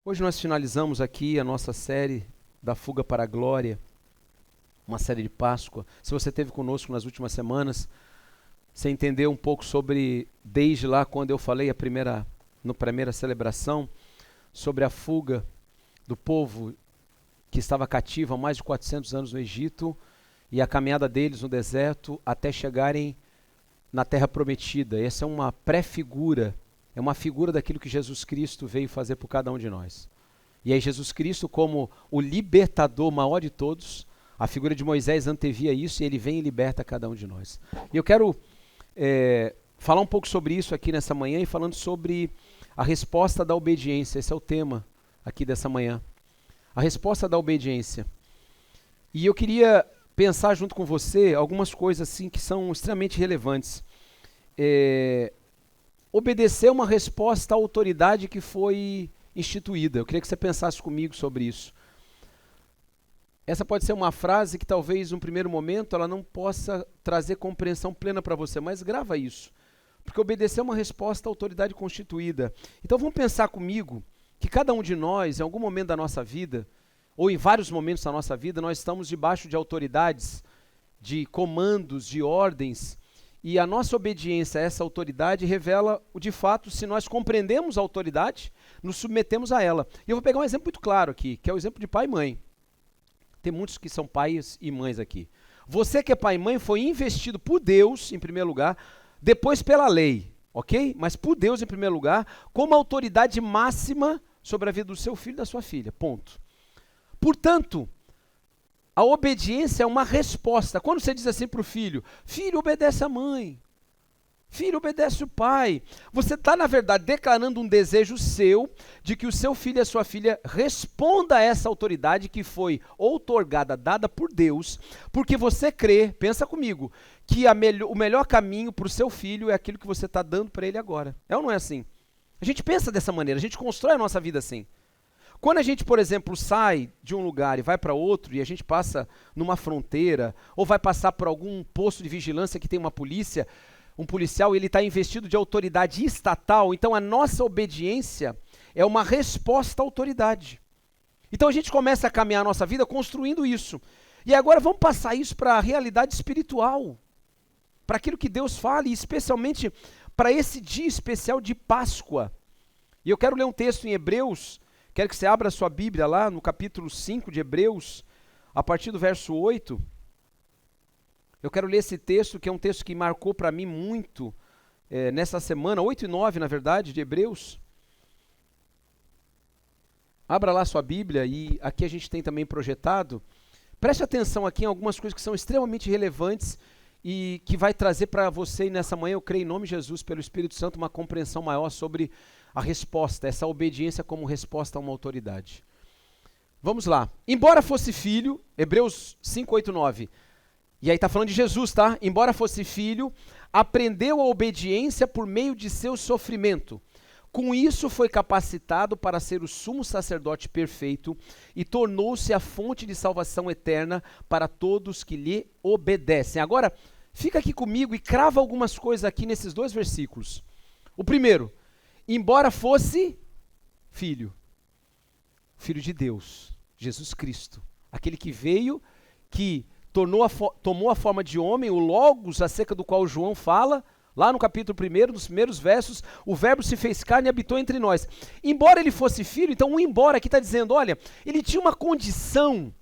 Hoje nós finalizamos aqui a nossa série da Fuga para a Glória, uma série de Páscoa. Se você esteve conosco nas últimas semanas, você entendeu um pouco sobre, desde lá quando eu falei na primeira celebração, sobre a fuga do povo que estava cativo há mais de 400 anos no Egito e a caminhada deles no deserto até chegarem na Terra Prometida. Essa é uma pré-figura, é uma figura daquilo que Jesus Cristo veio fazer por cada um de nós. E aí Jesus Cristo, como o libertador maior de todos, a figura de Moisés antevia isso e ele vem e liberta cada um de nós. E eu quero falar um pouco sobre isso aqui nessa manhã e falando sobre a resposta da obediência. Esse é o tema aqui dessa manhã. A resposta da obediência. E eu queria pensar junto com você algumas coisas assim que são extremamente relevantes. Obedecer é uma resposta à autoridade que foi instituída. Eu queria que você pensasse comigo sobre isso. Essa pode ser uma frase que talvez, num primeiro momento, ela não possa trazer compreensão plena para você, mas grava isso. Porque obedecer é uma resposta à autoridade constituída. Então vamos pensar comigo que cada um de nós, em algum momento da nossa vida, ou em vários momentos da nossa vida, nós estamos debaixo de autoridades, de comandos, de ordens, e a nossa obediência a essa autoridade revela, de fato, se nós compreendemos a autoridade, nos submetemos a ela. E eu vou pegar um exemplo muito claro aqui, que é o exemplo de pai e mãe. Tem muitos que são pais e mães aqui. Você que é pai e mãe foi investido por Deus, em primeiro lugar, depois pela lei, ok? Mas por Deus, em primeiro lugar, como autoridade máxima sobre a vida do seu filho e da sua filha, ponto. Portanto, a obediência é uma resposta. Quando você diz assim para o filho, filho, obedece a mãe, filho, obedece o pai, você está, na verdade, declarando um desejo seu de que o seu filho e a sua filha responda a essa autoridade que foi outorgada, dada por Deus, porque você crê, pensa comigo, que o melhor caminho para o seu filho é aquilo que você está dando para ele agora. É ou não é assim? A gente pensa dessa maneira, a gente constrói a nossa vida assim. Quando a gente, por exemplo, sai de um lugar e vai para outro, e a gente passa numa fronteira, ou vai passar por algum posto de vigilância que tem uma polícia, um policial, ele está investido de autoridade estatal, então a nossa obediência é uma resposta à autoridade. Então a gente começa a caminhar a nossa vida construindo isso. E agora vamos passar isso para a realidade espiritual, para aquilo que Deus fala, e especialmente para esse dia especial de Páscoa. E eu quero ler um texto em Hebreus. Quero que você abra a sua Bíblia lá no capítulo 5 de Hebreus, a partir do verso 8. Eu quero ler esse texto, que é um texto que marcou para mim muito nessa semana, 8 e 9, na verdade, de Hebreus. Abra lá a sua Bíblia, e aqui a gente tem também projetado. Preste atenção aqui em algumas coisas que são extremamente relevantes e que vai trazer para você, e nessa manhã eu creio em nome de Jesus, pelo Espírito Santo, uma compreensão maior sobre a resposta, essa obediência como resposta a uma autoridade. Vamos lá. Embora fosse filho, Hebreus 5, 8, 9. E aí está falando de Jesus, tá? Embora fosse filho, aprendeu a obediência por meio de seu sofrimento. Com isso foi capacitado para ser o sumo sacerdote perfeito e tornou-se a fonte de salvação eterna para todos que lhe obedecem. Agora, fica aqui comigo e crava algumas coisas aqui nesses dois versículos. O primeiro, embora fosse filho, filho de Deus, Jesus Cristo, aquele que veio, que tomou a forma de homem, o Logos, acerca do qual João fala, lá no capítulo 1, nos primeiros versos, o verbo se fez carne e habitou entre nós. Embora ele fosse filho, então o embora aqui está dizendo, olha, ele tinha uma condição,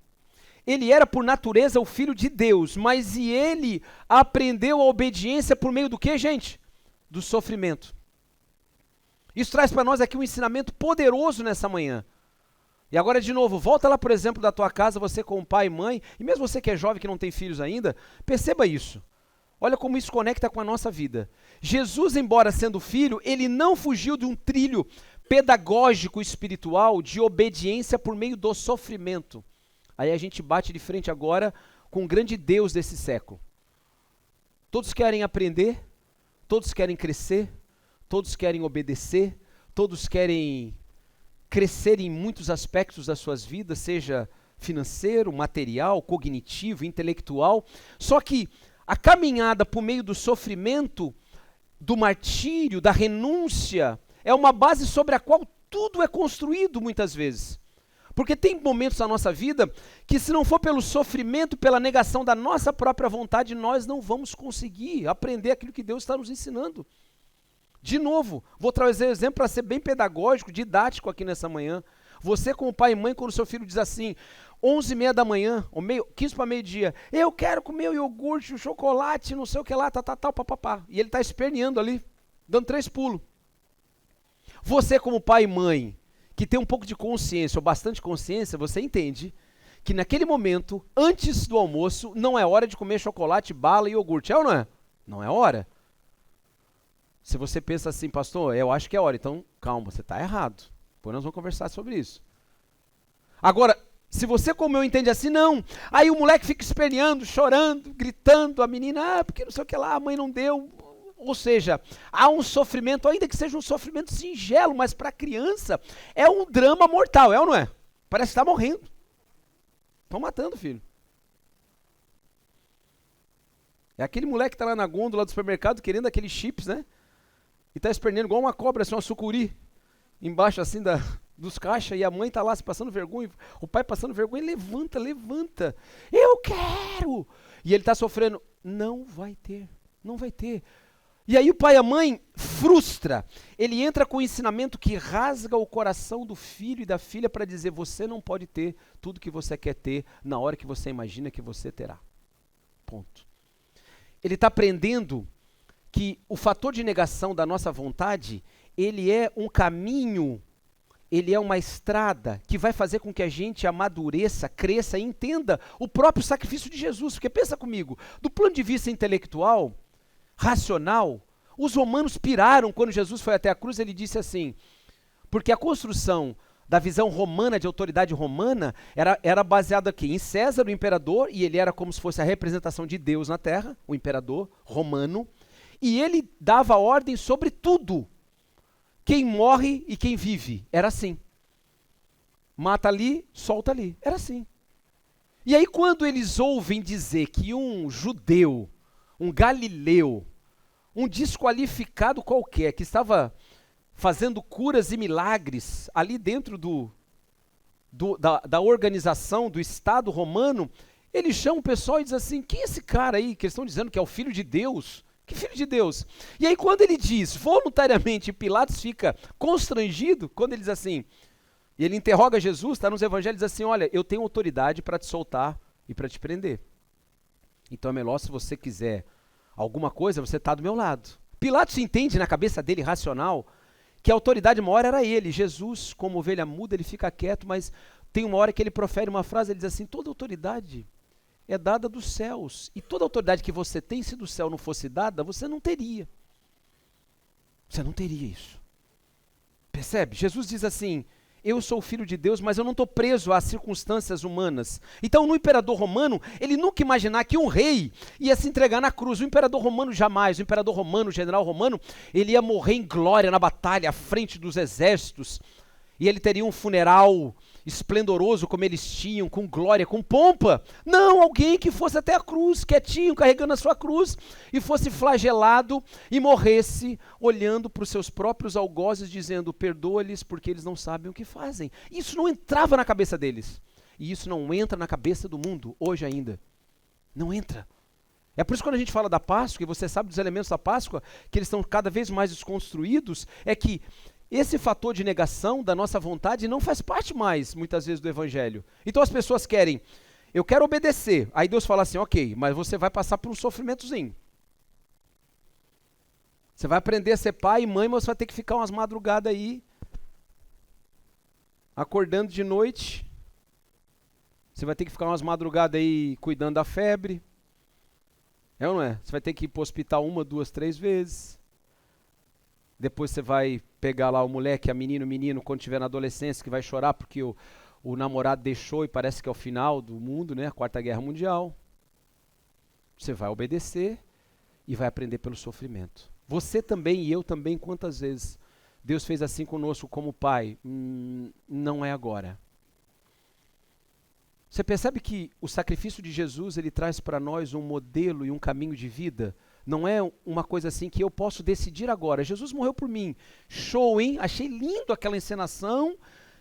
ele era por natureza o filho de Deus, mas ele aprendeu a obediência por meio do que, gente? Do sofrimento. Isso traz para nós aqui um ensinamento poderoso nessa manhã. E agora, de novo, volta lá, por exemplo, da tua casa, você com pai e mãe, e mesmo você que é jovem, que não tem filhos ainda, perceba isso. Olha como isso conecta com a nossa vida. Jesus, embora sendo filho, ele não fugiu de um trilho pedagógico espiritual de obediência por meio do sofrimento. Aí a gente bate de frente agora com o grande Deus desse século. Todos querem aprender, todos querem crescer, todos querem obedecer, todos querem crescer em muitos aspectos das suas vidas, seja financeiro, material, cognitivo, intelectual. Só que a caminhada por meio do sofrimento, do martírio, da renúncia, é uma base sobre a qual Tudo é construído muitas vezes. Porque tem momentos na nossa vida que, se não for pelo sofrimento, pela negação da nossa própria vontade, nós não vamos conseguir aprender aquilo que Deus está nos ensinando. De novo, vou trazer um exemplo para ser bem pedagógico, didático aqui nessa manhã. Você, como pai e mãe, quando o seu filho diz assim, 11h30 da manhã, ou 15 para meio-dia, eu quero comer o iogurte, o chocolate, não sei o que lá, papapá. E ele está esperneando ali, dando 3 pulos. Você, como pai e mãe, que tem um pouco de consciência, ou bastante consciência, você entende que naquele momento, antes do almoço, não é hora de comer chocolate, bala e iogurte. É ou não é? Não é hora. Se você pensa assim, pastor, eu acho que é hora, então calma, você está errado. Depois nós vamos conversar sobre isso. Agora, se você como eu entende assim, não. Aí o moleque fica esperneando, chorando, gritando, a menina, porque não sei o que lá, a mãe não deu. Ou seja, há um sofrimento, ainda que seja um sofrimento singelo, mas para a criança é um drama mortal, é ou não é? Parece que está morrendo. Estão matando o filho. É aquele moleque que está lá na gôndola do supermercado querendo aqueles chips, né? E está esperneando igual uma cobra, assim, uma sucuri, embaixo assim dos caixas, e a mãe está lá se passando vergonha, o pai passando vergonha, levanta, eu quero! E ele está sofrendo, não vai ter. E aí o pai e a mãe frustra, ele entra com o ensinamento que rasga o coração do filho e da filha para dizer, você não pode ter tudo que você quer ter na hora que você imagina que você terá. Ponto. Ele está aprendendo que o fator de negação da nossa vontade, ele é um caminho, ele é uma estrada que vai fazer com que a gente amadureça, cresça e entenda o próprio sacrifício de Jesus. Porque pensa comigo, do plano de vista intelectual, racional, os romanos piraram quando Jesus foi até a cruz, ele disse assim, porque a construção da visão romana, de autoridade romana, era baseada aqui em César, o imperador, e ele era como se fosse a representação de Deus na terra, o imperador romano, e ele dava ordem sobre tudo. Quem morre e quem vive. Era assim. Mata ali, solta ali. Era assim. E aí quando eles ouvem dizer que um judeu, um galileu, um desqualificado qualquer, que estava fazendo curas e milagres ali dentro da organização do Estado romano, eles chamam o pessoal e dizem assim, quem é esse cara aí que eles estão dizendo que é o Filho de Deus? Que filho de Deus? E aí quando ele diz voluntariamente, Pilatos fica constrangido, quando ele diz assim, e ele interroga Jesus, está nos evangelhos, diz assim, olha, eu tenho autoridade para te soltar e para te prender. Então é melhor, se você quiser alguma coisa, você está do meu lado. Pilatos entende na cabeça dele, racional, que a autoridade maior era ele. Jesus, como ovelha muda, ele fica quieto, mas tem uma hora que ele profere uma frase, ele diz assim, toda autoridade é dada dos céus. E toda autoridade que você tem, se do céu não fosse dada, você não teria. Você não teria isso. Percebe? Jesus diz assim, eu sou o filho de Deus, mas eu não estou preso às circunstâncias humanas. Então, no imperador romano, ele nunca imaginar que um rei ia se entregar na cruz. O imperador romano jamais. O imperador romano, o general romano, ele ia morrer em glória na batalha, à frente dos exércitos. E ele teria um funeral esplendoroso como eles tinham, com glória, com pompa. Não, alguém que fosse até a cruz, quietinho, carregando a sua cruz, e fosse flagelado e morresse olhando para os seus próprios algozes, dizendo, perdoa-lhes porque eles não sabem o que fazem. Isso não entrava na cabeça deles. E isso não entra na cabeça do mundo, hoje ainda. Não entra. É por isso que quando a gente fala da Páscoa, e você sabe dos elementos da Páscoa, que eles estão cada vez mais desconstruídos, é que esse fator de negação da nossa vontade não faz parte mais, muitas vezes, do evangelho. Então as pessoas querem, eu quero obedecer. Aí Deus fala assim, ok, mas você vai passar por um sofrimentozinho. Você vai aprender a ser pai e mãe, mas você vai ter que ficar umas madrugadas aí, acordando de noite. Você vai ter que ficar umas madrugadas aí cuidando da febre. É ou não é? Você vai ter que ir para o hospital 1, 2, 3 vezes. Depois você vai pegar lá o moleque, a menina, o menino, quando estiver na adolescência, que vai chorar porque o namorado deixou e parece que é o final do mundo, né? A Quarta Guerra Mundial. Você vai obedecer e vai aprender pelo sofrimento. Você também e eu também, quantas vezes Deus fez assim conosco como pai? Não é agora. Você percebe que o sacrifício de Jesus, ele traz para nós um modelo e um caminho de vida, Não é uma coisa assim que eu posso decidir agora. Jesus morreu por mim. Show, hein? Achei lindo aquela encenação.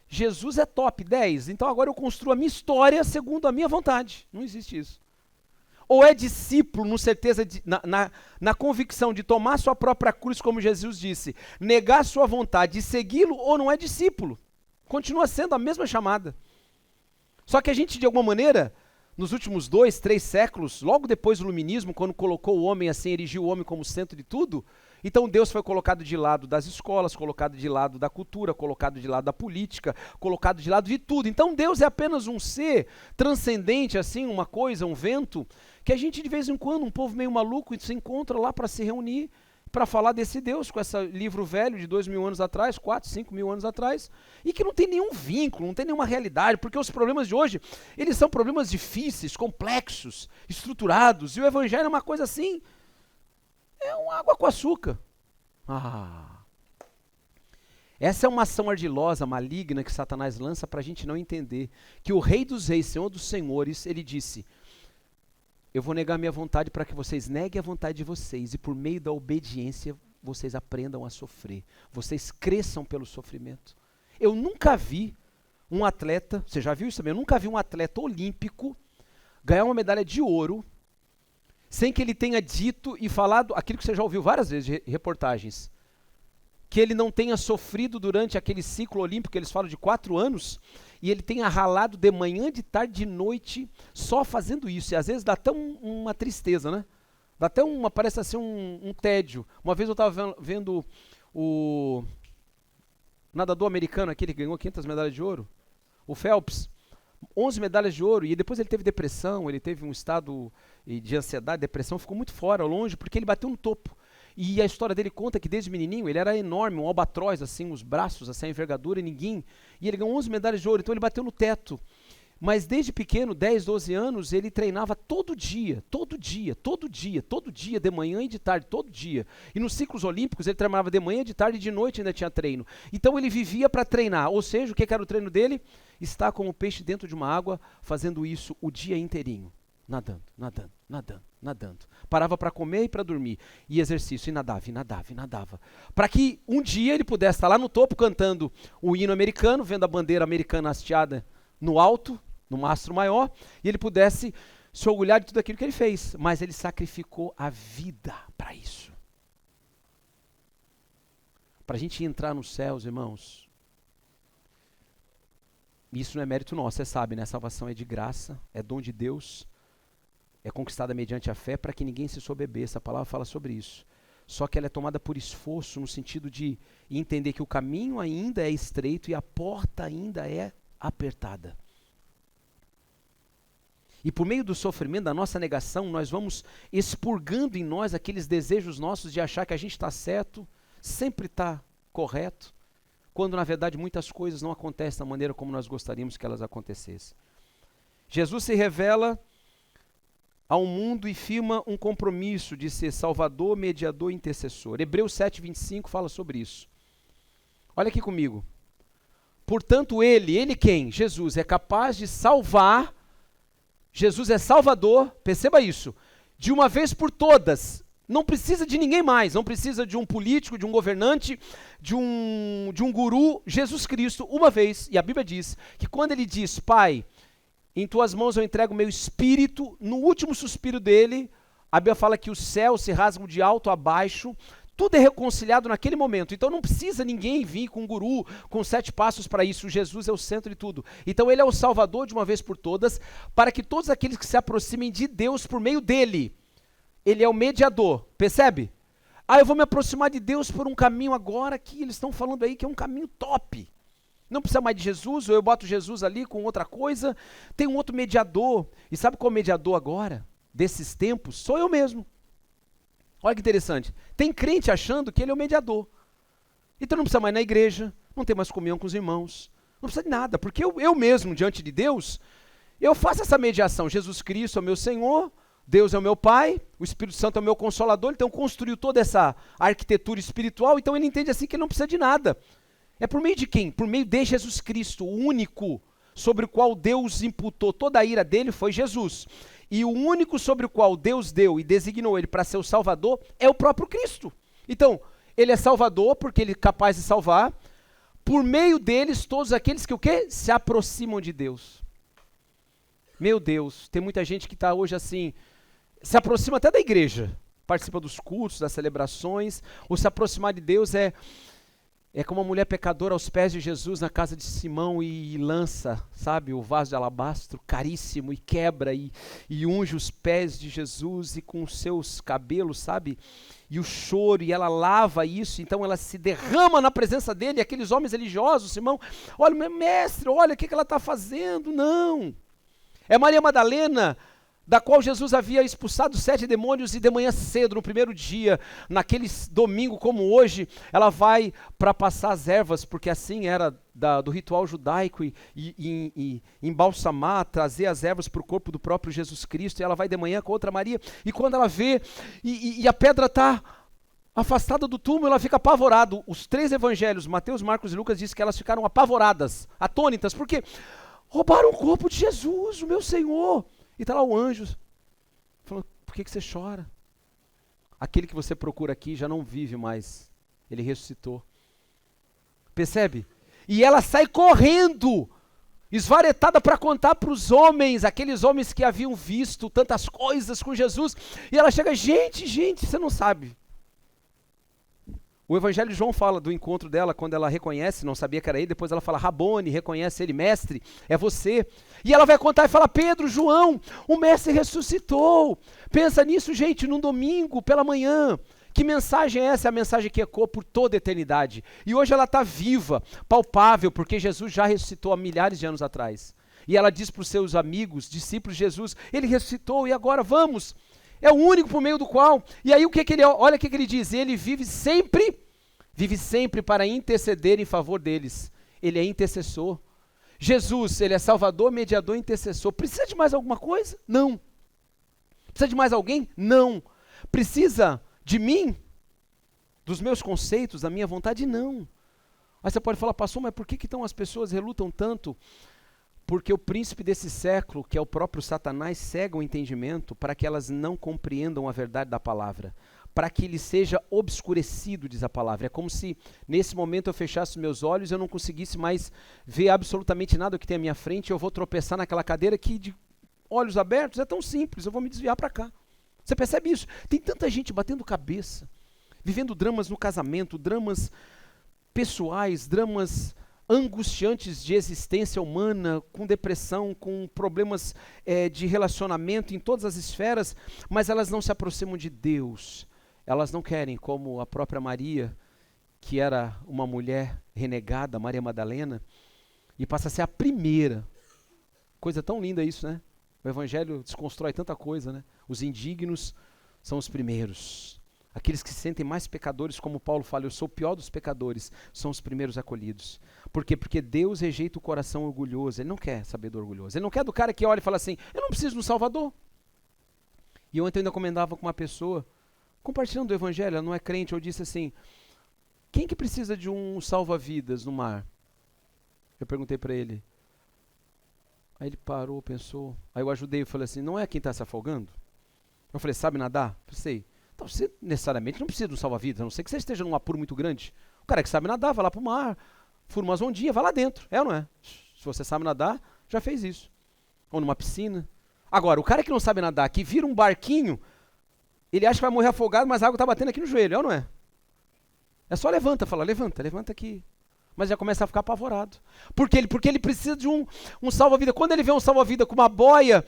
Jesus é top 10. Então agora eu construo a minha história segundo a minha vontade. Não existe isso. Ou é discípulo, na convicção de tomar sua própria cruz, como Jesus disse, negar sua vontade e segui-lo, ou não é discípulo. Continua sendo a mesma chamada. Só que a gente, de alguma maneira, nos últimos 2, 3 séculos, logo depois do iluminismo, quando colocou o homem assim, erigiu o homem como centro de tudo, então Deus foi colocado de lado das escolas, colocado de lado da cultura, colocado de lado da política, colocado de lado de tudo. Então Deus é apenas um ser transcendente, assim, uma coisa, um vento, que a gente de vez em quando, um povo meio maluco, se encontra lá para se reunir, para falar desse Deus, com esse livro velho de 2.000 anos atrás, 4, 5.000 anos atrás, e que não tem nenhum vínculo, não tem nenhuma realidade, porque os problemas de hoje, eles são problemas difíceis, complexos, estruturados, e o evangelho é uma coisa assim, é uma água com açúcar. Essa é uma ação ardilosa, maligna, que Satanás lança para a gente não entender, que o Rei dos Reis, Senhor dos Senhores, ele disse, eu vou negar minha vontade para que vocês neguem a vontade de vocês e por meio da obediência vocês aprendam a sofrer. Vocês cresçam pelo sofrimento. Eu nunca vi um atleta, você já viu isso também? Eu nunca vi um atleta olímpico ganhar uma medalha de ouro sem que ele tenha dito e falado aquilo que você já ouviu várias vezes de reportagens. Que ele não tenha sofrido durante aquele ciclo olímpico, que eles falam de 4 anos, e ele tenha ralado de manhã, de tarde, de noite, só fazendo isso. E às vezes dá até uma tristeza, né? Dá até parece assim um tédio. Uma vez eu estava vendo o nadador americano, aquele que ganhou 500 medalhas de ouro, o Phelps, 11 medalhas de ouro, e depois ele teve depressão, ele teve um estado de ansiedade, depressão, ficou muito fora, longe, porque ele bateu no topo. E a história dele conta que desde menininho ele era enorme, um albatroz, assim, os braços, assim, a envergadura, e ele ganhou 11 medalhas de ouro, então ele bateu no teto. Mas desde pequeno, 10, 12 anos, ele treinava todo dia, de manhã e de tarde, todo dia. E nos ciclos olímpicos ele treinava de manhã, de tarde e de noite ainda tinha treino. Então ele vivia para treinar, ou seja, o que era o treino dele? Estar como peixe dentro de uma água, fazendo isso o dia inteirinho. Nadando. Parava para comer e para dormir. E exercício, e nadava. Para que um dia ele pudesse estar lá no topo cantando o hino americano, vendo a bandeira americana hasteada no alto, no mastro maior, e ele pudesse se orgulhar de tudo aquilo que ele fez. Mas ele sacrificou a vida para isso. Para a gente entrar nos céus, irmãos, isso não é mérito nosso, você sabe, né? A salvação é de graça, é dom de Deus. É conquistada mediante a fé para que ninguém se soberbeça. A palavra fala sobre isso. Só que ela é tomada por esforço no sentido de entender que o caminho ainda é estreito e a porta ainda é apertada. E por meio do sofrimento, da nossa negação, nós vamos expurgando em nós aqueles desejos nossos de achar que a gente está certo, sempre está correto, quando na verdade muitas coisas não acontecem da maneira como nós gostaríamos que elas acontecessem. Jesus se revela ao mundo e firma um compromisso de ser salvador, mediador e intercessor. Hebreus 7:25 fala sobre isso. Olha aqui comigo. Portanto, ele quem? Jesus é capaz de salvar, Jesus é salvador, perceba isso, de uma vez por todas. Não precisa de ninguém mais, não precisa de um político, de um governante, de um guru, Jesus Cristo, uma vez, e a Bíblia diz que quando ele diz, Pai, em tuas mãos eu entrego o meu espírito, no último suspiro dele, a Bíblia fala que os céus se rasgam de alto a baixo, tudo é reconciliado naquele momento, então não precisa ninguém vir com um guru, com 7 passos para isso, Jesus é o centro de tudo. Então ele é o Salvador de uma vez por todas, para que todos aqueles que se aproximem de Deus por meio dele, ele é o mediador, percebe? Eu vou me aproximar de Deus por um caminho agora que eles estão falando aí que é um caminho top. Não precisa mais de Jesus, ou eu boto Jesus ali com outra coisa. Tem um outro mediador. E sabe qual é o mediador agora? Desses tempos? Sou eu mesmo. Olha que interessante. Tem crente achando que ele é o mediador. Então não precisa mais ir na igreja, não tem mais comunhão com os irmãos. Não precisa de nada, porque eu mesmo, diante de Deus, eu faço essa mediação. Jesus Cristo é o meu Senhor, Deus é o meu Pai, o Espírito Santo é o meu Consolador. Então construiu toda essa arquitetura espiritual, então ele entende assim que ele não precisa de nada. É por meio de quem? Por meio de Jesus Cristo, o único sobre o qual Deus imputou toda a ira dele foi Jesus. E o único sobre o qual Deus deu e designou ele para ser o Salvador é o próprio Cristo. Então, ele é Salvador porque ele é capaz de salvar. Por meio deles, todos aqueles que o quê? Se aproximam de Deus. Meu Deus, tem muita gente que está hoje assim, se aproxima até da igreja, participa dos cultos, das celebrações. Ou se aproximar de Deus é como uma mulher pecadora aos pés de Jesus na casa de Simão e lança, sabe, o vaso de alabastro caríssimo e quebra e unge os pés de Jesus e com os seus cabelos, sabe, e o choro, e ela lava isso, então ela se derrama na presença dele, e aqueles homens religiosos, Simão, olha, meu mestre, olha o que ela está fazendo. Não, é Maria Madalena, da qual Jesus havia expulsado 7 demônios, e de manhã cedo, no primeiro dia, naquele domingo como hoje, ela vai para passar as ervas, porque assim era do ritual judaico, e embalsamar, trazer as ervas para o corpo do próprio Jesus Cristo, e ela vai de manhã com outra Maria, e quando ela vê, e a pedra está afastada do túmulo, ela fica apavorada. Os 3 evangelhos, Mateus, Marcos e Lucas, dizem que elas ficaram apavoradas, atônitas, porque roubaram o corpo de Jesus, o meu Senhor. E está lá o anjo, falando, por que você chora? Aquele que você procura aqui já não vive mais, ele ressuscitou. Percebe? E ela sai correndo, esvaretada para contar para os homens, aqueles homens que haviam visto tantas coisas com Jesus, e ela chega, gente, você não sabe. O Evangelho de João fala do encontro dela, quando ela reconhece, não sabia que era ele, depois ela fala, Rabone, reconhece ele, mestre, é você. E ela vai contar e fala, Pedro, João, o mestre ressuscitou. Pensa nisso, gente, num domingo, pela manhã. Que mensagem é essa? É a mensagem que ecoa por toda a eternidade. E hoje ela está viva, palpável, porque Jesus já ressuscitou há milhares de anos atrás. E ela diz para os seus amigos, discípulos de Jesus, ele ressuscitou e agora vamos. É o único por meio do qual, e aí olha o que ele diz, ele vive sempre para interceder em favor deles. Ele é intercessor. Jesus, ele é salvador, mediador, intercessor. Precisa de mais alguma coisa? Não. Precisa de mais alguém? Não. Precisa de mim? Dos meus conceitos, da minha vontade? Não. Aí você pode falar, pastor, mas por que então as pessoas relutam tanto? Porque o príncipe desse século, que é o próprio Satanás, cega o entendimento para que elas não compreendam a verdade da palavra, para que ele seja obscurecido, diz a palavra. É como se nesse momento eu fechasse meus olhos e eu não conseguisse mais ver absolutamente nada que tem à minha frente, eu vou tropeçar naquela cadeira que de olhos abertos é tão simples, eu vou me desviar para cá. Você percebe isso? Tem tanta gente batendo cabeça, vivendo dramas no casamento, dramas pessoais, dramas angustiantes de existência humana, com depressão, com problemas de relacionamento em todas as esferas, mas elas não se aproximam de Deus. Elas não querem, como a própria Maria, que era uma mulher renegada, Maria Madalena, e passa a ser a primeira. Coisa tão linda isso, né? O Evangelho desconstrói tanta coisa, né? Os indignos são os primeiros. Aqueles que se sentem mais pecadores, como Paulo fala, eu sou o pior dos pecadores, são os primeiros acolhidos. Por quê? Porque Deus rejeita o coração orgulhoso. Ele não quer saber do orgulhoso. Ele não quer do cara que olha e fala assim, eu não preciso de um Salvador. E ontem eu ainda comentava com uma pessoa, compartilhando o Evangelho, ela não é crente, eu disse assim, quem que precisa de um salva-vidas no mar? Eu perguntei para ele. Aí ele parou, pensou. Aí eu ajudei e falei assim, não é quem está se afogando? Eu falei, sabe nadar? Eu falei, sei. Então você necessariamente não precisa de um salva-vidas, a não ser que você esteja num apuro muito grande. O cara que sabe nadar, vai lá para o mar, fura umas ondinhas, vai lá dentro. É ou não é? Se você sabe nadar, já fez isso. Ou numa piscina. Agora, o cara que não sabe nadar, que vira um barquinho, ele acha que vai morrer afogado, mas a água está batendo aqui no joelho, é ou não é? É só fala, levanta aqui. Mas já começa a ficar apavorado. Por quê? Porque ele precisa de um salva-vida. Quando ele vê um salva-vida com uma boia,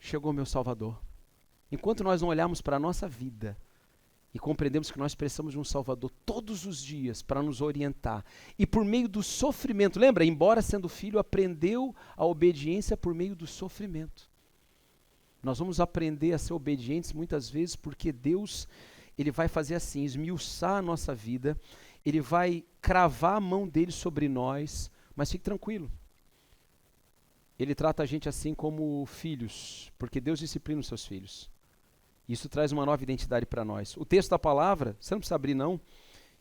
chegou o meu Salvador. Enquanto nós não olharmos para a nossa vida e compreendemos que nós precisamos de um Salvador todos os dias para nos orientar, e por meio do sofrimento, lembra, embora sendo filho, aprendeu a obediência por meio do sofrimento. Nós vamos aprender a ser obedientes muitas vezes porque Deus, ele vai fazer assim, esmiuçar a nossa vida, ele vai cravar a mão dele sobre nós, mas fique tranquilo. Ele trata a gente assim como filhos, porque Deus disciplina os seus filhos. Isso traz uma nova identidade para nós. O texto da palavra, você não precisa abrir não,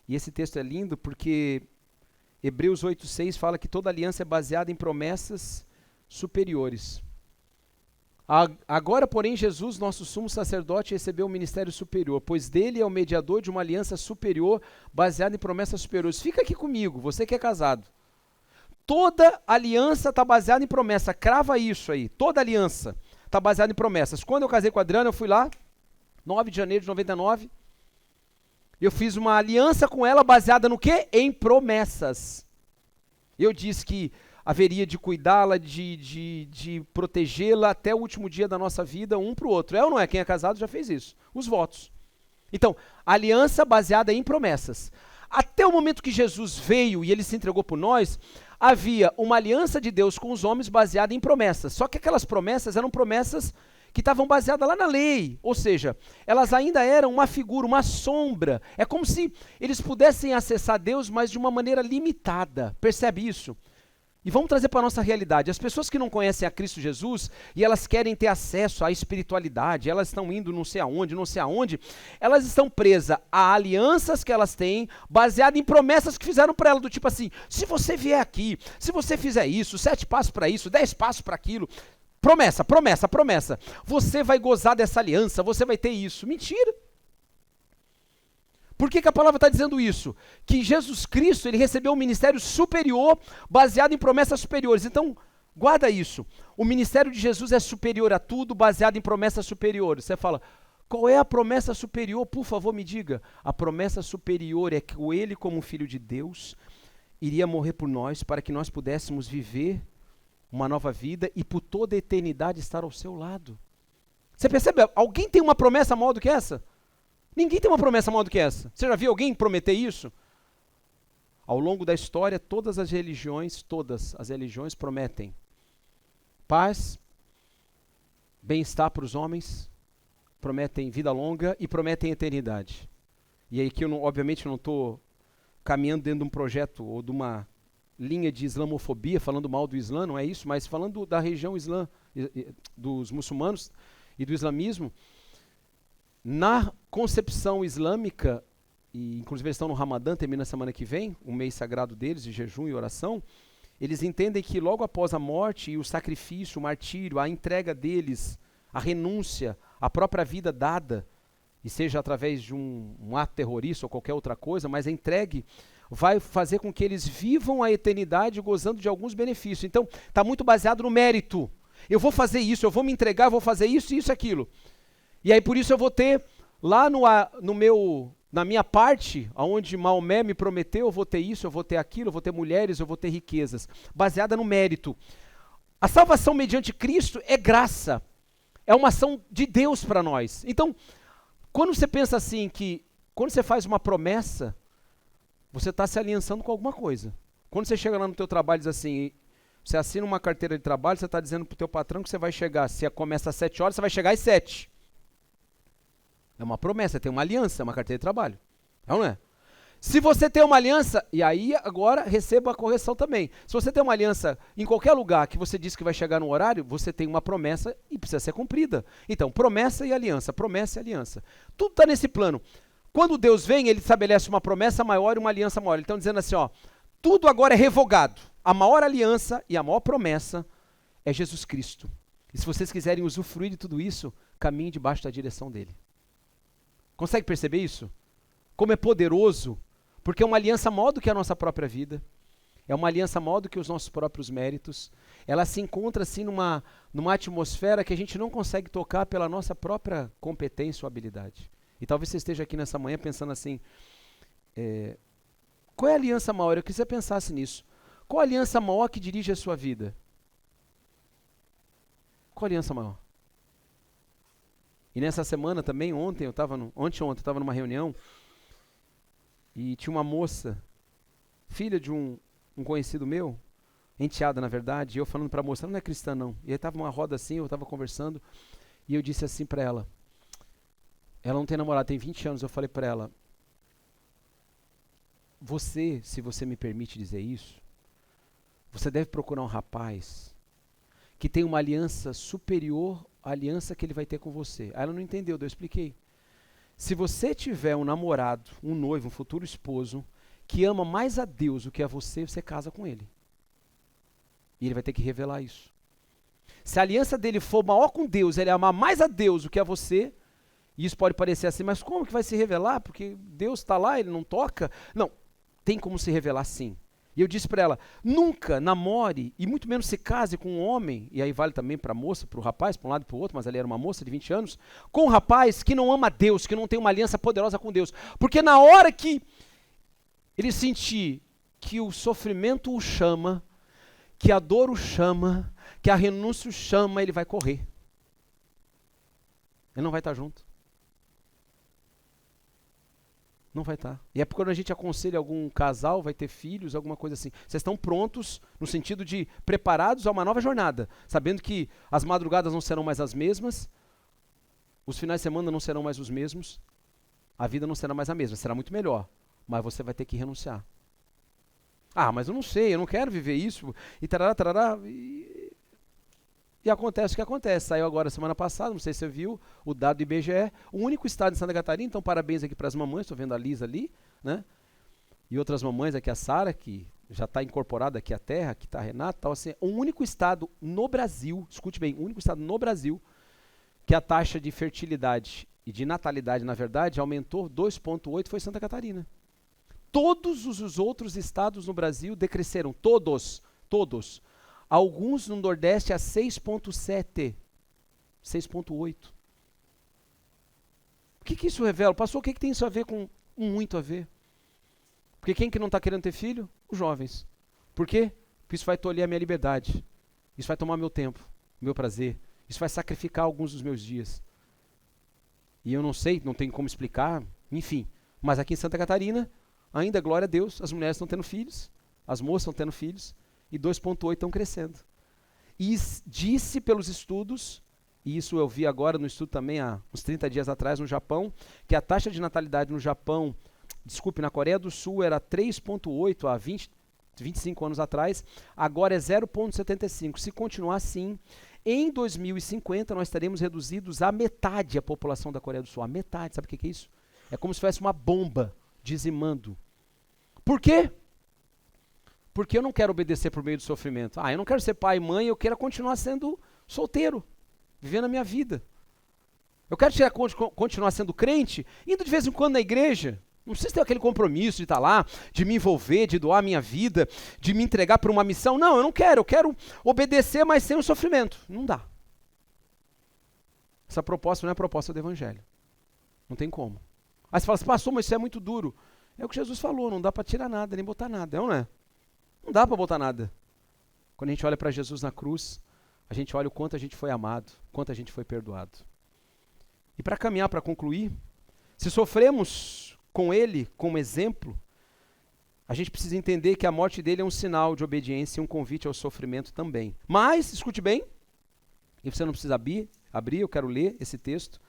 e esse texto é lindo porque Hebreus 8:6 fala que toda aliança é baseada em promessas superiores. Agora, porém, Jesus, nosso sumo sacerdote, recebeu um ministério superior, pois dele é o mediador de uma aliança superior, baseada em promessas superiores. Fica aqui comigo, você que é casado. Toda aliança está baseada em promessa, crava isso aí. Toda aliança está baseada em promessas. Quando eu casei com a Adriana, eu fui lá, 9 de janeiro de 99, eu fiz uma aliança com ela baseada no quê? Em promessas. Eu disse que haveria de cuidá-la, de protegê-la até o último dia da nossa vida, um para o outro. É ou não é? Quem é casado já fez isso. Os votos. Então, aliança baseada em promessas. Até o momento que Jesus veio e ele se entregou por nós, havia uma aliança de Deus com os homens baseada em promessas. Só que aquelas promessas eram promessas que estavam baseadas lá na lei. Ou seja, elas ainda eram uma figura, uma sombra. É como se eles pudessem acessar Deus, mas de uma maneira limitada. Percebe isso? E vamos trazer para a nossa realidade. As pessoas que não conhecem a Cristo Jesus e elas querem ter acesso à espiritualidade, elas estão indo não sei aonde, elas estão presas a alianças que elas têm, baseadas em promessas que fizeram para ela, do tipo assim, se você vier aqui, se você fizer isso, 7 passos para isso, 10 passos para aquilo, promessa, promessa, promessa, você vai gozar dessa aliança, você vai ter isso. Mentira. Por que a palavra está dizendo isso? Que Jesus Cristo, ele recebeu um ministério superior, baseado em promessas superiores. Então, guarda isso. O ministério de Jesus é superior a tudo, baseado em promessas superiores. Você fala, qual é a promessa superior? Por favor, me diga. A promessa superior é que ele, como filho de Deus, iria morrer por nós, para que nós pudéssemos viver uma nova vida e por toda a eternidade estar ao seu lado. Você percebe? Alguém tem uma promessa maior do que essa? Ninguém tem uma promessa maior do que essa. Você já viu alguém prometer isso? Ao longo da história, todas as religiões prometem paz, bem-estar para os homens, prometem vida longa e prometem eternidade. E aí que eu, obviamente, não estou caminhando dentro de um projeto ou de uma linha de islamofobia, falando mal do Islã, não é isso, mas falando da região islã, dos muçulmanos e do islamismo. Na concepção islâmica, e inclusive eles estão no Ramadã, termina a semana que vem, um mês sagrado deles, de jejum e oração, eles entendem que logo após a morte e o sacrifício, o martírio, a entrega deles, a renúncia, a própria vida dada, e seja através de um ato terrorista ou qualquer outra coisa, mas a entregue vai fazer com que eles vivam a eternidade gozando de alguns benefícios. Então, está muito baseado no mérito. Eu vou fazer isso, eu vou me entregar, eu vou fazer isso, isso e aquilo. E aí por isso eu vou ter lá na minha parte, onde Maomé me prometeu, eu vou ter isso, eu vou ter aquilo, eu vou ter mulheres, eu vou ter riquezas, baseada no mérito. A salvação mediante Cristo é graça, é uma ação de Deus para nós. Então, quando você pensa assim, que quando você faz uma promessa, você está se aliançando com alguma coisa. Quando você chega lá no teu trabalho e diz assim, você assina uma carteira de trabalho, você está dizendo para o teu patrão que você vai chegar, se começa às 7 horas, você vai chegar às 7. É uma promessa, tem uma aliança, é uma carteira de trabalho. É ou não é? Se você tem uma aliança, e aí agora receba a correção também. Se você tem uma aliança em qualquer lugar que você diz que vai chegar no horário, você tem uma promessa e precisa ser cumprida. Então, promessa e aliança, promessa e aliança. Tudo está nesse plano. Quando Deus vem, ele estabelece uma promessa maior e uma aliança maior. Ele está dizendo assim, ó, tudo agora é revogado. A maior aliança e a maior promessa é Jesus Cristo. E se vocês quiserem usufruir de tudo isso, caminhem debaixo da direção dele. Consegue perceber isso? Como é poderoso, porque é uma aliança maior do que a nossa própria vida, é uma aliança maior do que os nossos próprios méritos, ela se encontra assim numa atmosfera que a gente não consegue tocar pela nossa própria competência ou habilidade. E talvez você esteja aqui nessa manhã pensando assim, qual é a aliança maior? Eu queria que você pensasse nisso. Qual a aliança maior que dirige a sua vida? Qual a aliança maior? E nessa semana também, ontem eu estava numa reunião e tinha uma moça, filha de um conhecido meu, enteada na verdade, e eu falando para a moça, ela não é cristã não. E aí estava uma roda assim, eu estava conversando, e eu disse assim para ela não tem namorado, tem 20 anos, eu falei para ela, você, se você me permite dizer isso, você deve procurar um rapaz que tem uma aliança superior à aliança que ele vai ter com você. Aí ela não entendeu, eu expliquei. Se você tiver um namorado, um noivo, um futuro esposo, que ama mais a Deus do que a você, você casa com ele. E ele vai ter que revelar isso. Se a aliança dele for maior com Deus, ele amar mais a Deus do que a você, e isso pode parecer assim, mas como que vai se revelar? Porque Deus está lá, ele não toca? Não, tem como se revelar sim. E eu disse para ela, nunca namore, e muito menos se case com um homem, e aí vale também para a moça, para o rapaz, para um lado e para o outro, mas ali era uma moça de 20 anos, com um rapaz que não ama Deus, que não tem uma aliança poderosa com Deus. Porque na hora que ele sentir que o sofrimento o chama, que a dor o chama, que a renúncia o chama, ele vai correr. Ele não vai estar junto. Não vai estar. E é porque quando a gente aconselha algum casal, vai ter filhos, alguma coisa assim. Vocês estão prontos, no sentido de preparados a uma nova jornada, sabendo que as madrugadas não serão mais as mesmas, os finais de semana não serão mais os mesmos, a vida não será mais a mesma, será muito melhor, mas você vai ter que renunciar. Ah, mas eu não sei, eu não quero viver isso, e tarará, tarará, e acontece o que acontece. Saiu agora semana passada, não sei se você viu, o dado do IBGE, o único estado em Santa Catarina, então parabéns aqui para as mamães, estou vendo a Lisa ali, né? E outras mamães aqui, a Sara, que já está incorporada aqui à terra, aqui está a Renata, tal, assim, o único estado no Brasil, escute bem, o único estado no Brasil, que a taxa de fertilidade e de natalidade, na verdade, aumentou 2,8, foi Santa Catarina. Todos os outros estados no Brasil decresceram, todos. Alguns no Nordeste a 6,7, 6,8. O que isso revela? Pastor, o que tem isso a ver com muito a ver? Porque quem que não está querendo ter filho? Os jovens. Por quê? Porque isso vai tolher a minha liberdade. Isso vai tomar meu tempo, meu prazer. Isso vai sacrificar alguns dos meus dias. E eu não sei, não tenho como explicar, enfim. Mas aqui em Santa Catarina, ainda, glória a Deus, as mulheres estão tendo filhos, as moças estão tendo filhos, e 2,8 estão crescendo. E disse pelos estudos, e isso eu vi agora no estudo também há uns 30 dias atrás no Japão, que a taxa de natalidade no Japão, na Coreia do Sul era 3,8 há 25 anos atrás, agora é 0,75. Se continuar assim, em 2050 nós estaremos reduzidos à metade a população da Coreia do Sul. A metade, sabe o que é isso? É como se fosse uma bomba dizimando. Por quê? Porque eu não quero obedecer por meio do sofrimento. Eu não quero ser pai e mãe, eu quero continuar sendo solteiro, vivendo a minha vida. Eu quero continuar sendo crente, indo de vez em quando na igreja. Não preciso ter aquele compromisso de estar lá, de me envolver, de doar a minha vida, de me entregar para uma missão. Não, eu não quero. Eu quero obedecer, mas sem o sofrimento. Não dá. Essa proposta não é a proposta do Evangelho. Não tem como. Aí você fala assim, pastor, mas isso é muito duro. É o que Jesus falou, não dá para tirar nada, nem botar nada. É ou não é? Não dá para botar nada. Quando a gente olha para Jesus na cruz, a gente olha o quanto a gente foi amado, quanto a gente foi perdoado. E para caminhar, para concluir, se sofremos com ele como exemplo, a gente precisa entender que a morte dele é um sinal de obediência e um convite ao sofrimento também. Mas, escute bem, e você não precisa abrir, eu quero ler esse texto.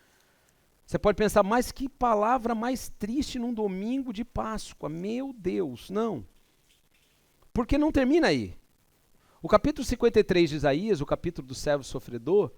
Você pode pensar, mas que palavra mais triste num domingo de Páscoa, meu Deus, não. Porque não termina aí. O capítulo 53 de Isaías, o capítulo do servo sofredor,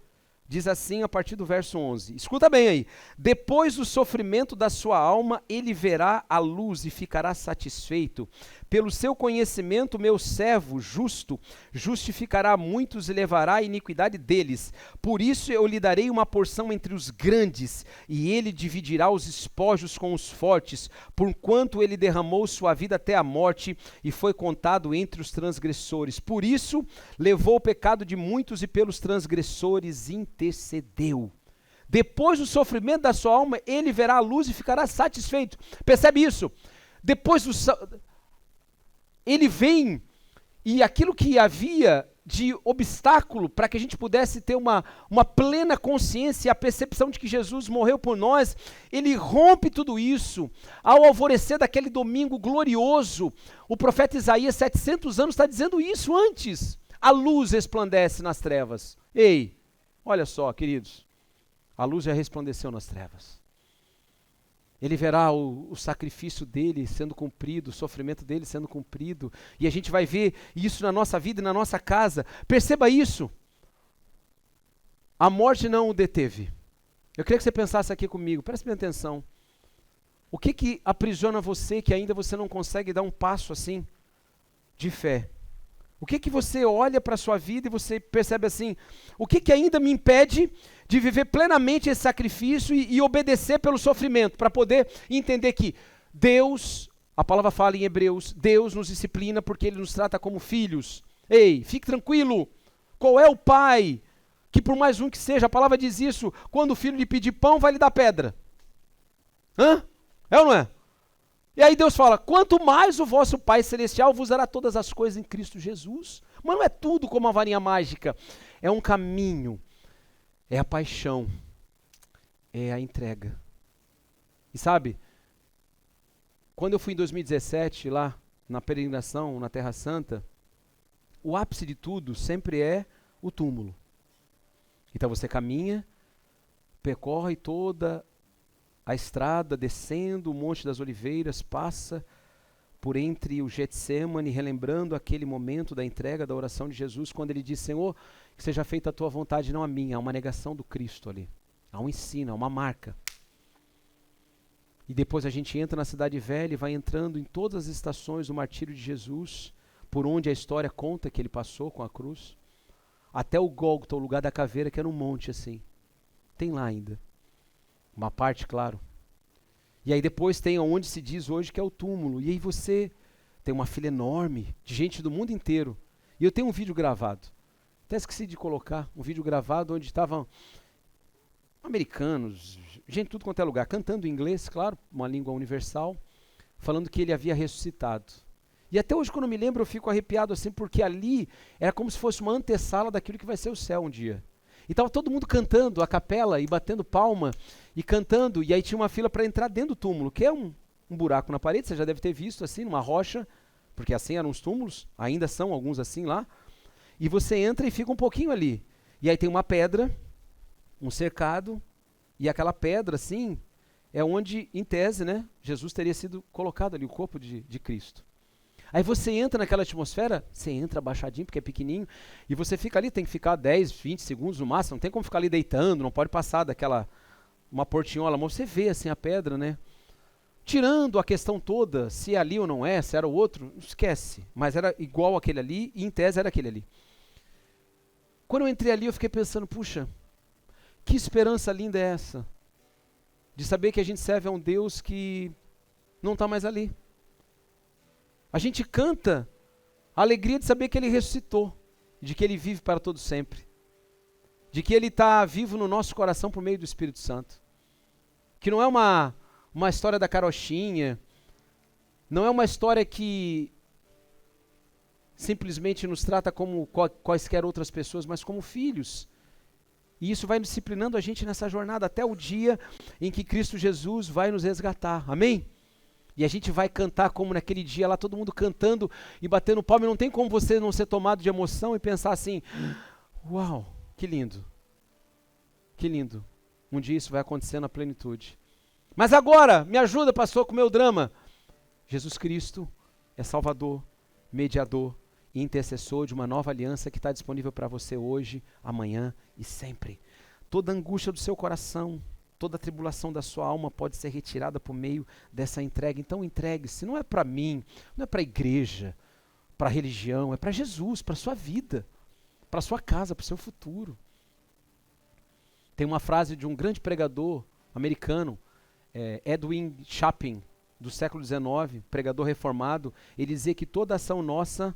diz assim a partir do verso 11. Escuta bem aí. Depois do sofrimento da sua alma, ele verá a luz e ficará satisfeito. Pelo seu conhecimento, meu servo justo justificará muitos e levará a iniquidade deles. Por isso eu lhe darei uma porção entre os grandes, e ele dividirá os espojos com os fortes, porquanto ele derramou sua vida até a morte e foi contado entre os transgressores. Por isso levou o pecado de muitos e pelos transgressores intercedeu. Depois do sofrimento da sua alma, ele verá a luz e ficará satisfeito. Percebe isso? Depois do ele vem, e aquilo que havia de obstáculo para que a gente pudesse ter uma plena consciência e a percepção de que Jesus morreu por nós, ele rompe tudo isso. Ao alvorecer daquele domingo glorioso, o profeta Isaías, 700 anos, está dizendo isso antes. A luz resplandece nas trevas. Ei, olha só, queridos, a luz já resplandeceu nas trevas. Ele verá o sacrifício dele sendo cumprido, o sofrimento dele sendo cumprido, e a gente vai ver isso na nossa vida e na nossa casa. Perceba isso. A morte não o deteve. Eu queria que você pensasse aqui comigo, preste bem atenção. O que aprisiona você que ainda você não consegue dar um passo assim de fé? O que que você olha para a sua vida e você percebe assim, o que que ainda me impede de viver plenamente esse sacrifício e obedecer pelo sofrimento, para poder entender que Deus, a palavra fala em Hebreus, Deus nos disciplina porque Ele nos trata como filhos. Ei, fique tranquilo, qual é o pai que por mais um que seja, a palavra diz isso, quando o filho lhe pedir pão, vai lhe dar pedra? Hã? É ou não é? E aí Deus fala, quanto mais o vosso Pai Celestial vos dará todas as coisas em Cristo Jesus. Mas não é tudo como uma varinha mágica. É um caminho, é a paixão, é a entrega. E sabe, quando eu fui em 2017 lá, na peregrinação, na Terra Santa, o ápice de tudo sempre é o túmulo. Então você caminha, percorre toda a estrada, descendo o Monte das Oliveiras, passa por entre o Getsêmani, relembrando aquele momento da entrega, da oração de Jesus, quando ele diz, Senhor, que seja feita a tua vontade, não a minha. Há uma negação do Cristo ali, há um ensino, há uma marca. E depois a gente entra na Cidade Velha e vai entrando em todas as estações do martírio de Jesus, por onde a história conta que ele passou com a cruz, até o Gólgota, o lugar da caveira, que era um monte assim. Tem lá ainda. Uma parte, claro. E aí depois tem onde se diz hoje que é o túmulo. E aí você tem uma fila enorme de gente do mundo inteiro. E eu tenho um vídeo gravado. Até esqueci de colocar. Um vídeo gravado onde estavam americanos, gente de tudo quanto é lugar, cantando em inglês, claro, uma língua universal, falando que ele havia ressuscitado. E até hoje, quando eu me lembro, eu fico arrepiado assim, porque ali era como se fosse uma antessala daquilo que vai ser o céu um dia. E estava todo mundo cantando, a capela, e batendo palma, e cantando, e aí tinha uma fila para entrar dentro do túmulo, que é um buraco na parede, você já deve ter visto assim, numa rocha, porque assim eram os túmulos, ainda são alguns assim lá, e você entra e fica um pouquinho ali. E aí tem uma pedra, um cercado, e aquela pedra assim, é onde, em tese, né, Jesus teria sido colocado ali, o corpo de Cristo. Aí você entra naquela atmosfera, você entra abaixadinho, porque é pequenininho, e você fica ali, tem que ficar 10, 20 segundos no máximo, não tem como ficar ali deitando, não pode passar daquela, uma portinhola, mas você vê assim a pedra, né? Tirando a questão toda, se é ali ou não é, se era o outro, esquece, mas era igual aquele ali, e em tese era aquele ali. Quando eu entrei ali, eu fiquei pensando, puxa, que esperança linda é essa, de saber que a gente serve a um Deus que não está mais ali. A gente canta a alegria de saber que Ele ressuscitou, de que Ele vive para todo sempre, de que Ele está vivo no nosso coração por meio do Espírito Santo, que não é uma história da carochinha, não é uma história que simplesmente nos trata como quaisquer outras pessoas, mas como filhos. E isso vai disciplinando a gente nessa jornada até o dia em que Cristo Jesus vai nos resgatar. Amém? E a gente vai cantar como naquele dia lá, todo mundo cantando e batendo palma. E não tem como você não ser tomado de emoção e pensar assim, uau, que lindo. Que lindo. Um dia isso vai acontecer na plenitude. Mas agora, me ajuda, pastor, com o meu drama. Jesus Cristo é Salvador, mediador e intercessor de uma nova aliança que está disponível para você hoje, amanhã e sempre. Toda angústia do seu coração, toda a tribulação da sua alma pode ser retirada por meio dessa entrega. Então entregue-se, não é para mim, não é para a igreja, para a religião, é para Jesus, para a sua vida, para a sua casa, para o seu futuro. Tem uma frase de um grande pregador americano, Edwin Chapin, do século XIX, pregador reformado. Ele dizia que toda ação nossa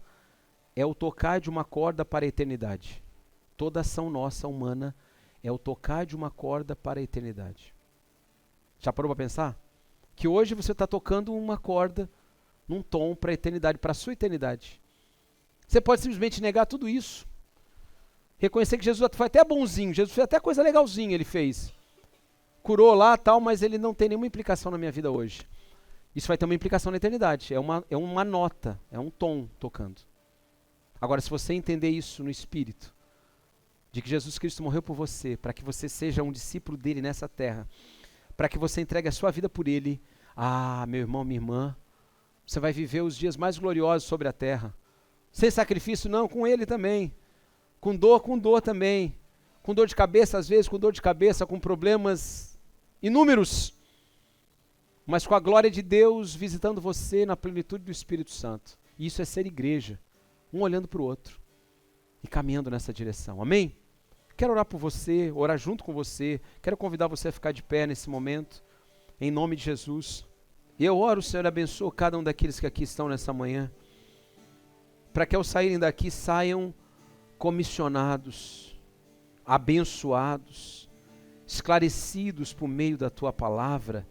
é o tocar de uma corda para a eternidade. Toda ação nossa, humana, é o tocar de uma corda para a eternidade. Já parou para pensar? Que hoje você está tocando uma corda num tom para a eternidade, para a sua eternidade. Você pode simplesmente negar tudo isso. Reconhecer que Jesus foi até bonzinho, Jesus fez até coisa legalzinha, ele fez. Curou lá tal, mas ele não tem nenhuma implicação na minha vida hoje. Isso vai ter uma implicação na eternidade. É uma nota, é um tom tocando. Agora, se você entender isso no Espírito, de que Jesus Cristo morreu por você, para que você seja um discípulo dele nessa terra, para que você entregue a sua vida por ele, meu irmão, minha irmã, você vai viver os dias mais gloriosos sobre a terra. Sem sacrifício não, com ele também. Com dor também. Com dor de cabeça às vezes, com dor de cabeça, com problemas inúmeros. Mas com a glória de Deus visitando você na plenitude do Espírito Santo. Isso é ser igreja. um olhando para o outro e caminhando nessa direção. Amém? Quero orar por você, orar junto com você. Quero convidar você a ficar de pé nesse momento, em nome de Jesus. E eu oro, Senhor, abençoa cada um daqueles que aqui estão nessa manhã, para que ao saírem daqui saiam comissionados, abençoados, esclarecidos por meio da Tua palavra,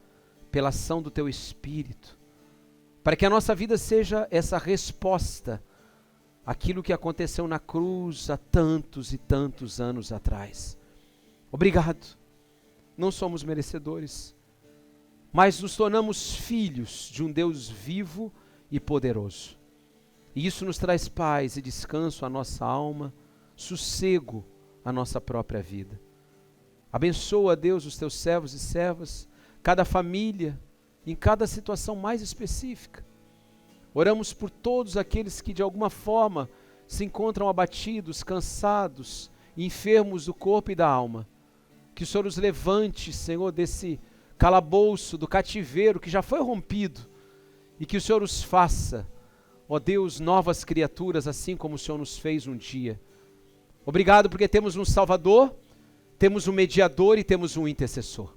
pela ação do Teu Espírito, para que a nossa vida seja essa resposta àquilo que aconteceu na cruz há tantos e tantos anos atrás. Obrigado, não somos merecedores, mas nos tornamos filhos de um Deus vivo e poderoso. E isso nos traz paz e descanso à nossa alma, sossego à nossa própria vida. Abençoa, Deus, os teus servos e servas, cada família, em cada situação mais específica. Oramos por todos aqueles que de alguma forma se encontram abatidos, cansados, enfermos do corpo e da alma. Que o Senhor os levante, Senhor, desse calabouço, do cativeiro que já foi rompido, e que o Senhor os faça, ó Deus, novas criaturas, assim como o Senhor nos fez um dia. Obrigado porque temos um Salvador, temos um mediador e temos um intercessor.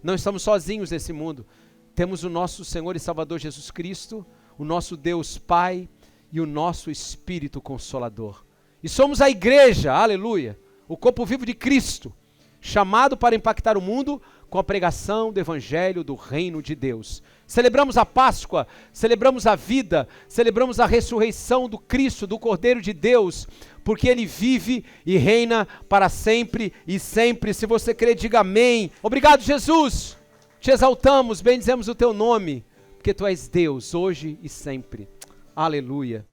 Não estamos sozinhos nesse mundo, temos o nosso Senhor e Salvador Jesus Cristo, o nosso Deus Pai e o nosso Espírito Consolador. E somos a igreja, aleluia, o corpo vivo de Cristo, chamado para impactar o mundo com a pregação do Evangelho do Reino de Deus. Celebramos a Páscoa, celebramos a vida, celebramos a ressurreição do Cristo, do Cordeiro de Deus, porque Ele vive e reina para sempre e sempre. Se você crê, diga amém. Obrigado, Jesus. Te exaltamos, bendizemos o Teu nome, porque Tu és Deus, hoje e sempre. Aleluia.